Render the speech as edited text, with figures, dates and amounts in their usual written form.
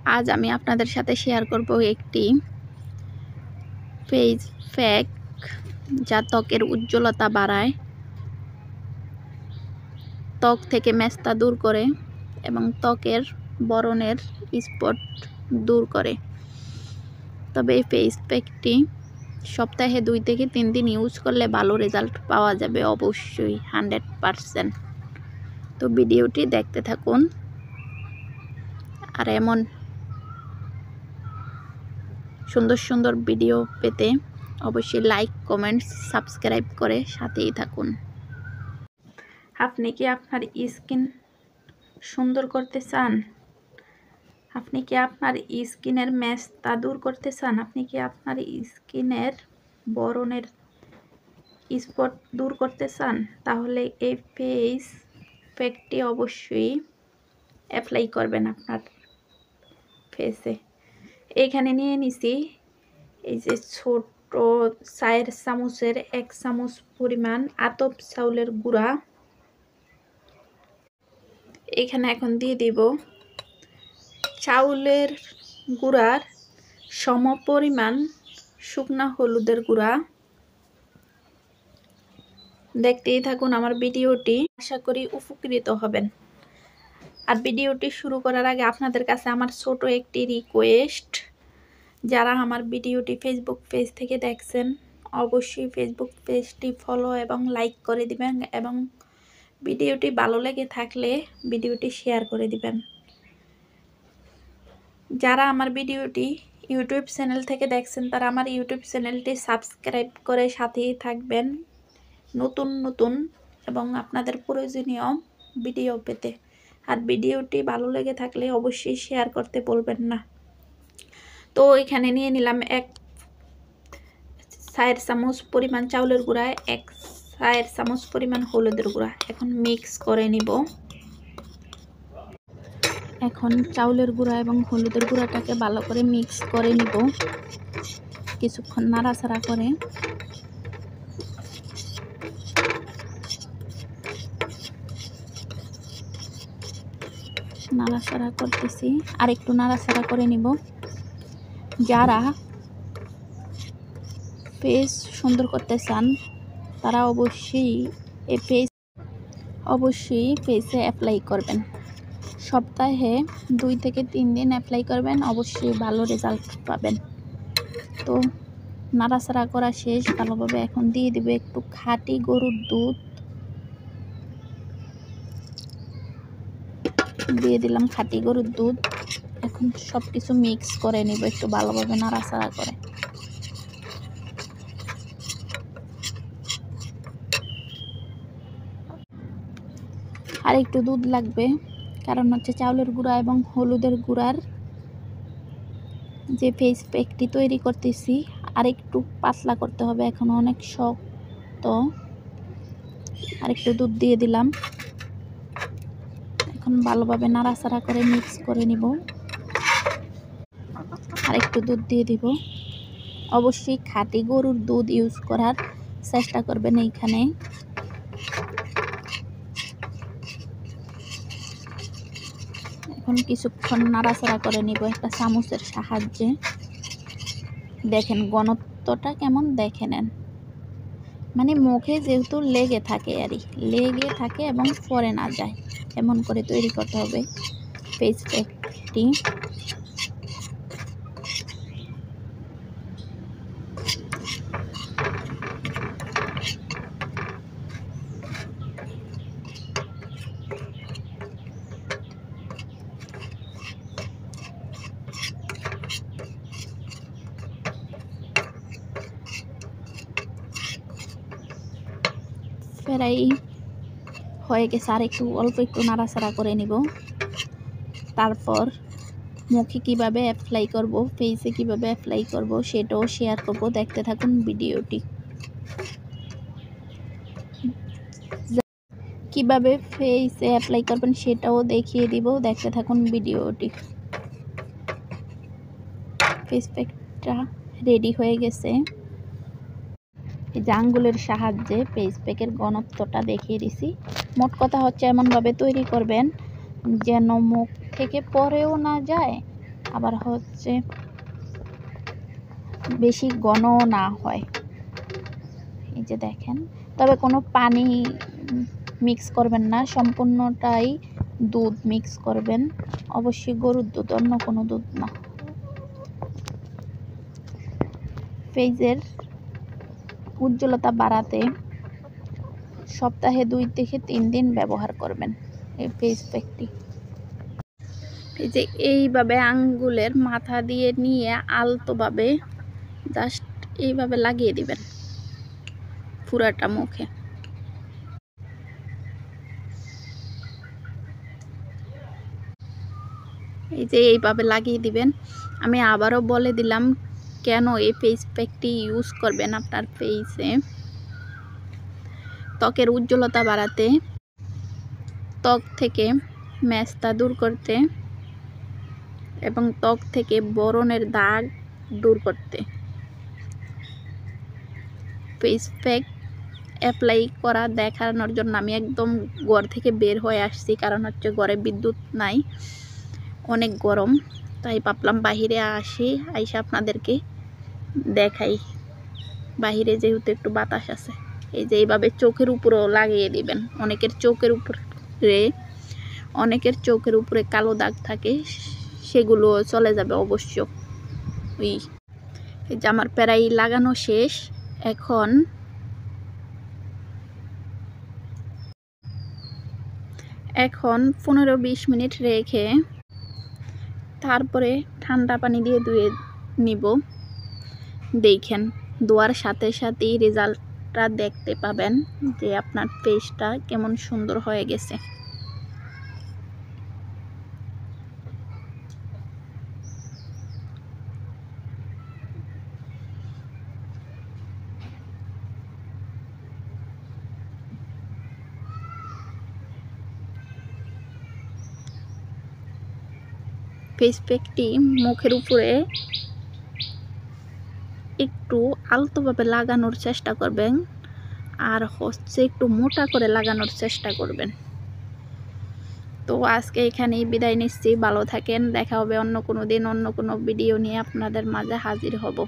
আজ আমি আপনাদের সাথে শেয়ার করব একটি ফেস প্যাক যা ত্বকের উজ্জ্বলতা বাড়ায়, ত্বক থেকে মেস্তা দূর করে এবং ত্বকের বরণের স্পট দূর করে। তবে এই ফেস প্যাকটি সপ্তাহে 2 থেকে 3 দিন ইউজ করলে ভালো রেজাল্ট পাওয়া যাবে, অবশ্যই 100%। তো ভিডিওটি দেখতে থাকুন। আর এমন সুন্দর সুন্দর ভিডিও পেতে অবশ্যই লাইক, কমেন্ট, সাবস্ক্রাইব করে সাথেই থাকুন। আপনি কি আপনার স্কিন সুন্দর করতে চান? আপনি কি আপনার স্কিনের মেস্তা দূর করতে চান? আপনি কি আপনার স্কিনের বরণের স্পট দূর করতে চান? তাহলে এই ফেস প্যাকটি অবশ্যই অ্যাপ্লাই করবেন আপনার ফেসে। এখানে নিয়ে নিছি এই যে ছোট 4 চামচের 1 চামচ পরিমাণ আতপ চাউলের গুঁড়া। এখানে এখন দিয়ে দিব চাউলের গুঁড়ার সমপরিমাণ শুকনা হলুদের গুঁড়া। দেখতেই থাকুন আমার ভিডিওটি, আশা করি উপকৃত হবেন। আর ভিডিওটি শুরু করার আগে আপনাদের কাছে আমার ছোট একটি রিকোয়েস্ট, যারা আমার ভিডিওটি ফেসবুক পেজ থেকে দেখছেন অবশ্যই ফেসবুক পেজটি ফলো এবং লাইক করে দিবেন এবং ভিডিওটি ভালো লেগে থাকলে ভিডিওটি শেয়ার করে দিবেন। যারা আমার ভিডিওটি ইউটিউব চ্যানেল থেকে দেখছেন তারা আমার ইউটিউব চ্যানেলটি সাবস্ক্রাইব করে সাথেই থাকবেন নতুন নতুন এবং আপনাদের প্রয়োজনীয় ভিডিও পেতে। আর ভিডিওটি ভালো লেগে থাকলে অবশ্যই শেয়ার করতে বলবেন না। তো এখানে নিয়ে নিলাম 4 চামচ পরিমাণ চাউলের গুঁড়া, 4 চামচ পরিমাণ হলুদের গুঁড়া। এখন মিক্স করে নিব। এখন চাউলের গুঁড়া এবং হলুদের গুঁড়াটাকে ভালো করে মিক্স করে নিব, কিছুক্ষণ নাড়াচাড়া করে। নাড়াচাড়া করতেছি, আর একটু নাড়াচাড়া করে নিব। যারা ফেস সুন্দর করতে চান তারা অবশ্যই ফেসে অ্যাপ্লাই করবেন। সপ্তাহে 2 থেকে 3 দিন অ্যাপ্লাই করবেন, অবশ্যই ভালো রেজাল্ট পাবেন। তো নাড়াচাড়া করা শেষ ভালোভাবে। এখন দিয়ে দিব একটু খাঁটি গরুর দুধ, দিয়ে দিলাম খাঁটি গরুর দুধ। এখন সব কিছু মিক্স করে নিব একটু ভালোভাবে নাড়াচাড়া করে। আর একটু দুধ লাগবে, কারণ হচ্ছে চাউলের গুঁড়া এবং হলুদের গুঁড়ার যে ফেস প্যাকটি তৈরি করতেছি আর একটু পাতলা করতে হবে, এখন অনেক শক্ত। আর একটু দুধ দিয়ে দিলাম। এখন ভালোভাবে নাড়াচাড়া করে মিক্স করে নিব। আর একটু দুধ দিয়ে দিব। অবশ্যই খাঁটি গরুর দুধ ইউজ করার চেষ্টা করবেন এইখানে। এখন কিছুক্ষণ নাড়াচাড়া করে নিব একটা চামচের সাহায্যে। দেখেন ঘনত্বটা কেমন, দেখে নেন। মানে মুখে যেহেতু লেগে থাকে এবং পরে না যায়, এমন করে তৈরি করতে হবে ফেস প্যাকটি। প্রায় হয়ে গেছে, আর অল্প একটু নাড়াচাড়া করে নিব। তারপর মুখে কিভাবে অ্যাপ্লাই করব, ফেসে কিভাবে অ্যাপ্লাই করব সেটাও শেয়ার করব। দেখতে থাকুন ভিডিওটি। কিভাবে ফেসে অ্যাপ্লাই করবেন সেটাও দেখিয়ে দিব, দেখতে থাকুন ভিডিওটি। ফেস প্যাকটা রেডি হয়ে গেছে। এই যে আঙ্গুলের সাহায্যে ফেস প্যাকের ঘনত্বটা দেখিয়ে দিছি। মোট কথা হচ্ছে এমনভাবে তৈরি করবেন যেন মুখ থেকে পরেও না যায় আবার হচ্ছে বেশি ঘন না হয়। এই যে দেখেন, তবে কোনো পানি মিক্স করবেন না, সম্পূর্ণটাই দুধ মিক্স করবেন, অবশ্যই গরুর দুধ, অন্য কোনো দুধ না। পেজের উজ্জ্বলতা বাড়াতে সপ্তাহে 2 থেকে 3 দিন ব্যবহার করবেন এই ফেস প্যাকটি। এই যে এইভাবে আঙ্গুলের মাথা দিয়ে নিয়ে আলতোভাবে জাস্ট এইভাবে লাগিয়ে দিবেন পুরাটা মুখে। এই যে এইভাবে লাগিয়ে দিবেন। আমি আবারও বলে দিলাম কেন এই ফেস প্যাকটি ইউজ করবেন আপনার ফেসে। ত্বকের উজ্জ্বলতা বাড়াতে, ত্বক থেকে মেস্তা দূর করতে এবং ত্বক থেকে ব্রণের দাগ দূর করতে। ফেস প্যাক অ্যাপ্লাই করা দেখানোর জন্য আমি একদম ঘর থেকে বের হয়ে আসছি, কারণ হচ্ছে ঘরে বিদ্যুৎ নাই, অনেক গরম, তাই ভাবলাম বাহিরে আসি, আইসা আপনাদেরকে দেখাই। বাহিরে যেহেতু একটু বাতাস আছে। এই যে এইভাবে চোখের উপরেও লাগিয়ে দিবেন। অনেকের চোখের উপরে কালো দাগ থাকে, সেগুলো চলে যাবে অবশ্য। এই যে আমার প্রায় লাগানো শেষ। এখন 15-20 মিনিট রেখে তারপরে ঠান্ডা পানি দিয়ে ধুয়ে নিব। দেখেন, ধোয়ার সাথে সাথেই রেজাল্টটা দেখতে পাবেন যে আপনার ফেসটা কেমন সুন্দর হয়ে গেছে। ফেস প্যাকটি মুখের উপরে একটু আলতোভাবে লাগানোর চেষ্টা করবেন, আর হচ্ছে একটু মোটা করে লাগানোর চেষ্টা করবেন। তো আজকে এখানেই বিদায় নিচ্ছি। ভালো থাকেন, দেখা হবে অন্য কোনো দিন অন্য কোনো ভিডিও নিয়ে আপনাদের মাঝে হাজির হব।